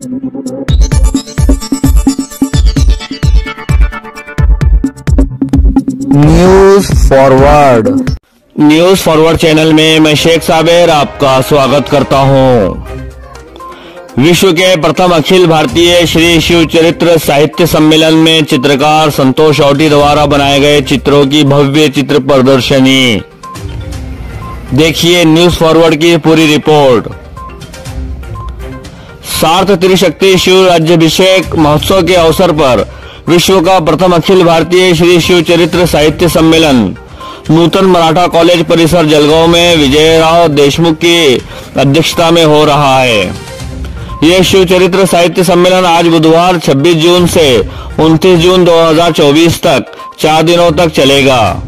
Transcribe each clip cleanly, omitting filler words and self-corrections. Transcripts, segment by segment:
News forward channel में मैं शेख साबिर आपका स्वागत करता हूं। विश्व के प्रथम अखिल भारतीय श्री शिव चरित्र साहित्य सम्मेलन में चित्रकार संतोष औटी द्वारा बनाए गए चित्रों की भव्य चित्र प्रदर्शनी। देखिए न्यूज फॉरवर्ड की पूरी रिपोर्ट। सार्थ त्रिशक्ति शिव राज्याभिषेक महोत्सव के अवसर पर विश्व का प्रथम अखिल भारतीय श्री शिव चरित्र साहित्य सम्मेलन नूतन मराठा कॉलेज परिसर जलगांव में विजयराव देशमुख की अध्यक्षता में हो रहा है। यह शिव चरित्र साहित्य सम्मेलन आज बुधवार 26 जून से 29 जून 2024 तक 4 दिनों तक चलेगा।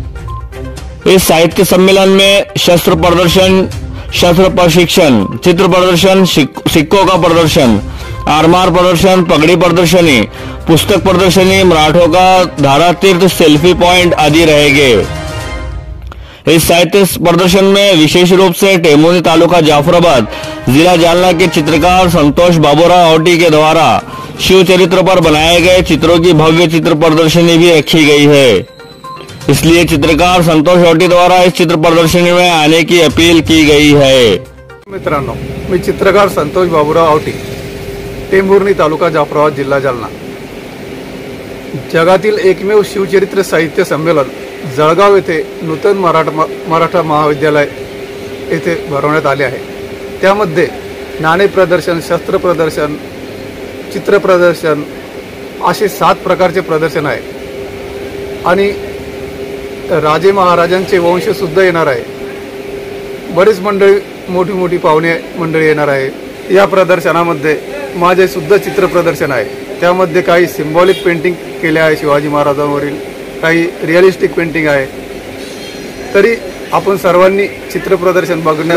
इस साहित्य सम्मेलन में शस्त्र प्रदर्शन, शस्त्र प्रशिक्षण, चित्र प्रदर्शन, सिक्कों का प्रदर्शन, आरमार प्रदर्शन, पगड़ी प्रदर्शनी, पुस्तक प्रदर्शनी, मराठों का धारा तीर्थ, सेल्फी पॉइंट आदि रहेंगे। इस साहित्य प्रदर्शन में विशेष रूप से टेमोनी तालुका जाफराबाद जिला जालना के चित्रकार संतोष बाबूराव औटी के द्वारा शिव चरित्र पर बनाए गए चित्रों की भव्य चित्र प्रदर्शनी भी रखी गई है। इसलिए चित्रकार संतोष औटी द्वारा इस चित्र प्रदर्शनी में आने की अपील की गई है। मित्रांनो, मी चित्रकार संतोष बाबूराव औटी, टेंभुर्णी तालुका जाफराबाद जिल्हा जालना। जगातील एकमेव शिवचरित्र साहित्य संमेलन जळगाव येथे नूतन मराठा महाविद्यालय येथे भरवण्यात आले आहे। त्यामध्ये नाणे प्रदर्शन, शस्त्र प्रदर्शन, चित्र प्रदर्शन असे 7 प्रकारचे प्रदर्शन आहे आणि राजे महाराजांचे वंश सुद्धा येणार आहे। बरीच मंडळी, मोठी मोठी पाहुणे मंडळी येणार आहे। या प्रदर्शनामध्ये माझे सुद्धा चित्र प्रदर्शन आहे। त्यामध्ये काही सिंबॉलिक पेंटिंग केले आहे शिवाजी महाराजांवरील, काही रिअलिस्टिक पेंटिंग आहे। तरी आपण सर्वांनी चित्र प्रदर्शन बघण्या